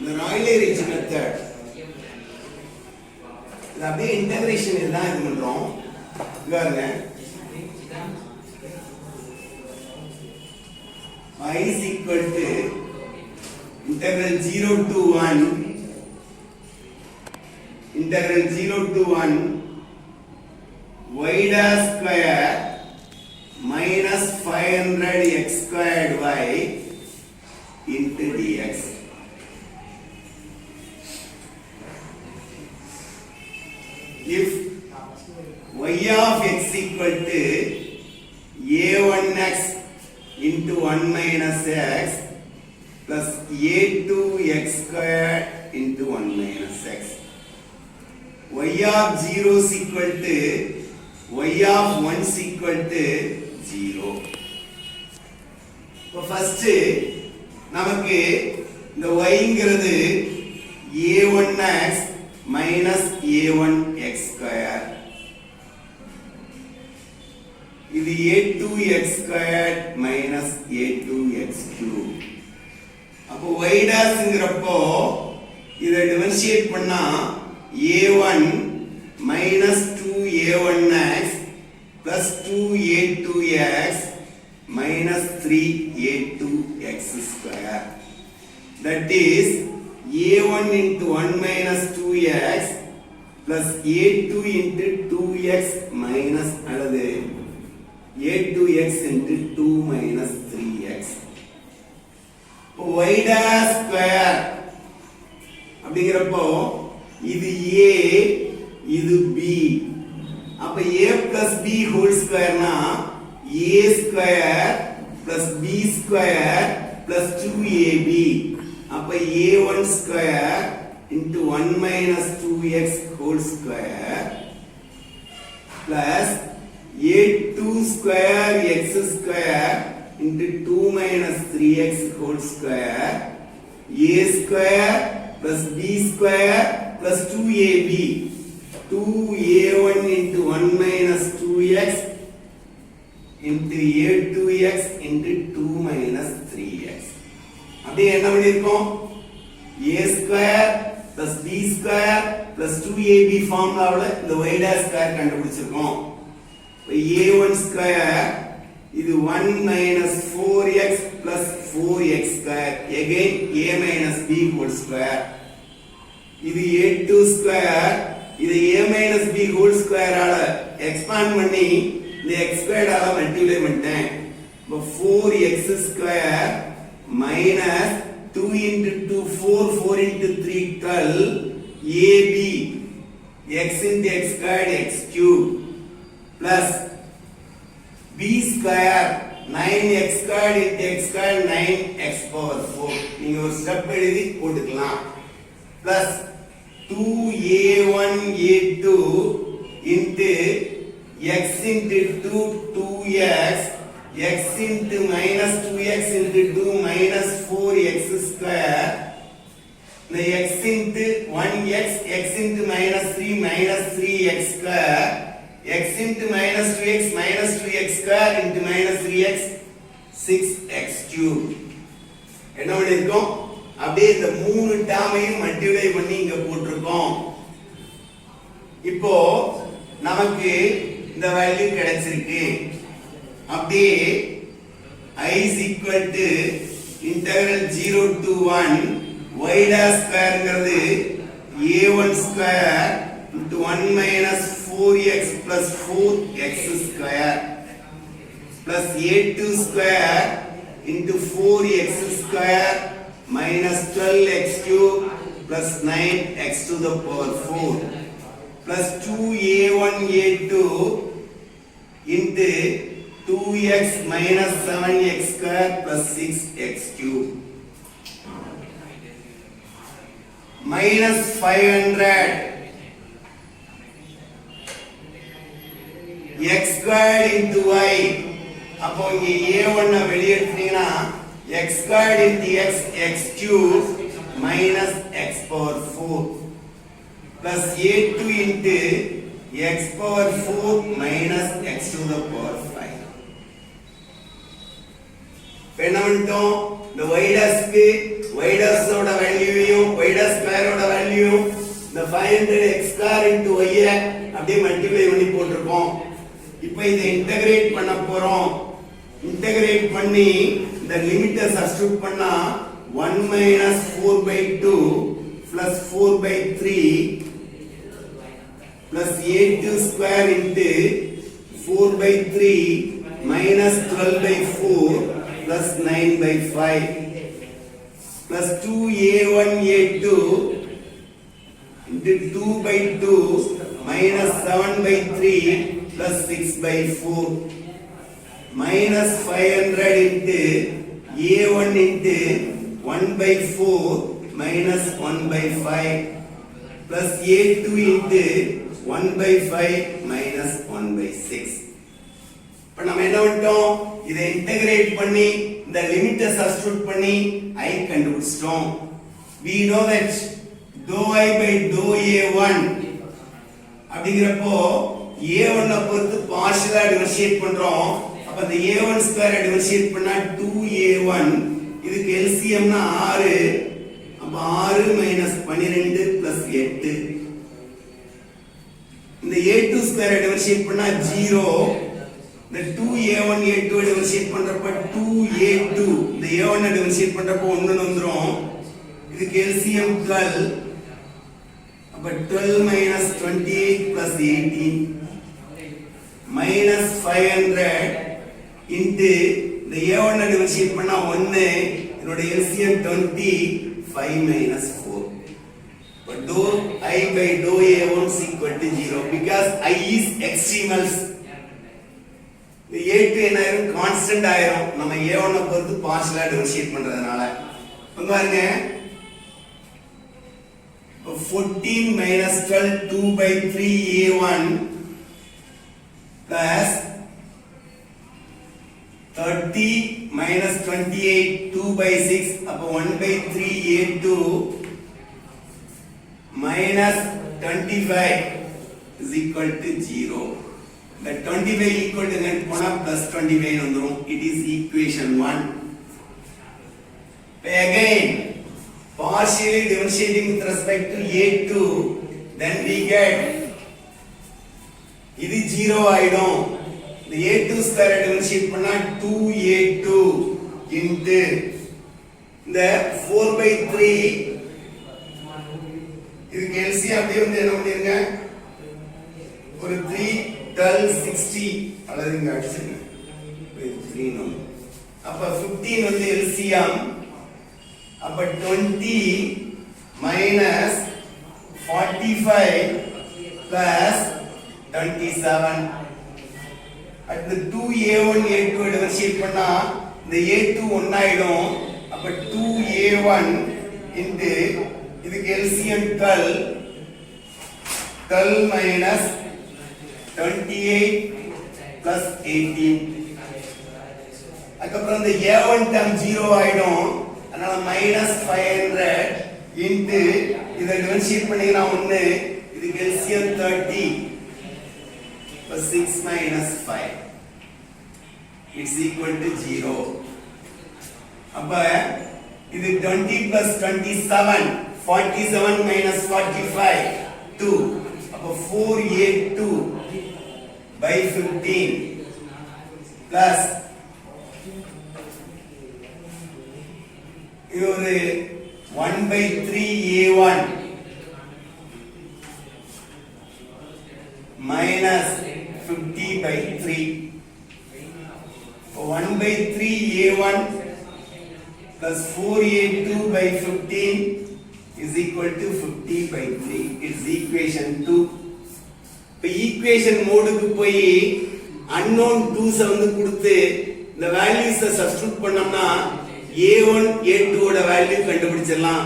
the Rayleigh-Ridge method. இது அப்படியே integration இதுதான் இது பண்றோம். பாருங்க y is equal to integral 0 to 1 y dash square minus 500 x squared y into dx. If y of x equal to a1x into 1 minus x plus a2x squared into 1 minus x. Y of 0 is equal to y of 1 is equal to 0. இப்போ first நமக்கு இந்த y-ங்கிறது a1x minus a1x square. இது a2x squared minus a2x cube. அப்போ y dash-ங்கிறப்போ இதை differentiate பண்ணா a1 minus 2a1x plus 2a2x minus 3a2x square. That is a1 into 1 minus 2x plus a2 into 2x minus அல்லது a2x into 2 minus 3x. y dash square அப்படிங்கிறப்போ இது a இது b. அப்ப a plus b whole square னா a square plus b square plus 2ab. அப்ப a1 square into 1 minus 2x whole square plus a2 square x square into 2 minus 3x whole square a square plus b square plus 2ab 2a1 into 1 minus 2x into a2x into 2 minus 3x. அப்படியே என்ன பண்ணிருக்கோம் a square plus b square plus 2ab ஃபார்முலாவுல இந்த y dash square கண்டுபிடிச்சிருக்கோம். a1 square இது 1 minus 4x plus 4x square again a minus b whole square. இது a2 square இது a minus b whole square ஆல expand பண்ணி இந்த x squared ஆல multiply பண்ணிட்டேன். இப்போ 4x square minus 2 into 2 4 4 into 3 12 ab x into x squared x cube plus b square 9x squared into x squared 9x power 4. நீங்க ஒரு step எழுதி போட்டுக்கலாம். plus 2a1 a2 into x into 2 2x x into minus 2x into 2 minus 4x square the x into 1x x into minus 3 minus 3x square x into minus 2x minus 2x square into minus 3x 6x cube. என்ன பண்ணிருக்கோம் அப்படியே இந்த மூணு டேர்மையும் multiply பண்ணி இங்க போட்டுருக்கோம். இப்போ நமக்கு இந்த வேல்யூ கிடைச்சிருக்கு. அப்படியே I is equal to integral 0 to 1 y dash squareங்கிறது a1 square into 1 minus 4x plus 4x square plus a2 square into 4x square minus 12x cube plus 9x to the power 4 plus 2a1 a2 into 2x minus 7x square plus 6x cube minus 500 x squared into y. அப்போ இங்க a1 வெளிய எடுத்தீங்கன்னா x squared into x x cube minus x power 4 plus a2 into x power 4 minus x to the power 5. என்ன பண்ணிட்டோம் இந்த y dash ஓட வேல்யூவையும் y dash square ஓட value இந்த 500x square into y அப்படியே மல்டிப்ளை பண்ணி போட்டுருக்கோம். இப்போ இதை இன்டகிரேட் பண்ண போறோம். இன்டகிரேட் பண்ணி இந்த லிமிட்டை சப்ஸ்டிட்யூட் பண்ணா 1 minus 4/2 plus 4/3 plus a2 square into 4/3 minus 12/4 plus 9/5 plus 2a1 a2 into 2/2 minus 7/3 plus 6/4 minus 500 into a1 into 1/4 minus 1/5 plus a2 into 1/5 minus 1/6. இப்ப நம்ம என்ன பண்ணிட்டோம்? இதை இன்டகிரேட் பண்ணி இந்த லிமிட்டை சப்ஸ்டிட்யூட் பண்ணி I கண்டுபிடிச்சிட்டோம். we know that dou I by dou a1 அப்படிங்கறப்போ a1 அ பொறுத்து பார்ஷியலா டிஃபரன்ஷியேட் பண்றோம். அப்ப இந்த a1 ஸ்கொயர் டிஃபரன்ஷியேட் பண்ணா 2a1 இதுக்கு LCM னா 6. அப்ப 6 minus 12 plus 8. இந்த a2 ஸ்கொயர் டிஃபரன்ஷியேட் பண்ணா 0. இந்த 2a1 a2 டிஃபரன்ஷியேட் பண்றப்ப 2a2 இந்த a1 டிஃபரன்ஷியேட் பண்றப்ப 1 வந்துரும். இதுக்கு LCM 12. அப்ப 12 minus 28 plus 18 minus 500 into இந்த a1 டிஃபரன்ஷியேட் பண்ணா 1 இதோட LCM 20 5 minus 4. But dou I by dou a1 is equal to 0 because I is extremals. The a2 என்ன ஆயிரும் கான்ஸ்டன்ட் ஆயிரும். நம்ம a1 அ பொறுத்து பார்ஷியலா டிஃபரன்ஷியேட் பண்றதுனால பாருங்க 14 minus 12 2/3 a1 plus 30 minus 28 2/6 அப்ப 1/3 a2 minus 25 is equal to 0. The 25 equal to net போனா plus 25 வந்துரும். It is equation 1. Again partially differentiating with respect to a2 then we get இது 0 ஆயிடும். the a2 ஸ்கொயர் டிஃபரன்ஷியேட் பண்ணா 2a2 into இந்த 4/3 இதுக்கு LCM அப்படியே வந்து என்ன பண்ணிருங்க ஒரு 3 12 60 அல்லது இங்க அடிச்சுங்க 3 நோ அப்ப 15 வந்து LCM அப்ப 20 minus 45 plus 27 at the 2a1 a2 differentiate பண்ணா இந்த a2 1 ஆயிடும். அப்ப 2a1 into இதுக்கு LCM 12 minus 28 plus 18 அதுக்கப்புறம் இந்த a1 term 0 ஆயிடும். அதனால minus 500 into இதை டிஃபரன்ஷியேட் பண்ணீங்கன்னா 1 இதுக்கு LCM 30 plus 6 minus 5 it's equal to 0. அப்ப இது 20 plus 27 47 minus 45 2 அப்ப 4a2 by 15 plus இது ஒரு 1/3a1 minus 50/3 1/3a1 plus 4a2 by 15 is equal to 50/3. It's equation 2. இப்ப ஈக்குவேஷன் மோடுக்கு போய் unknown 2s வந்து கொடுத்து இந்த வேல்யூஸை சப்ஸ்டிட்யூட் பண்ணோம்னா a1 a2 ஓட வேல்யூ கண்டுபிடிச்சிடலாம்.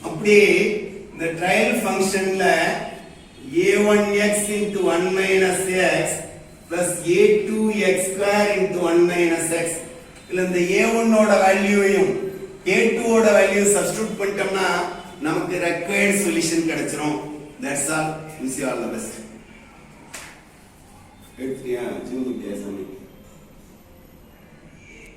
அப்படியே இந்த ட்ரையல் ஃபங்க்ஷன்ல a1x into 1 minus x plus a2x square into 1 minus x இல்ல இந்த a1 ஓட வேல்யூவையும் a2 ஓட வேல்யூ சப்ஸ்டிட்யூட் பண்ணிட்டோம்னா நமக்கு required solution கிடைச்சிரும். That's all. Wish you all the best. எடுத்துட்டியா ஜூன் வித்தியாசம்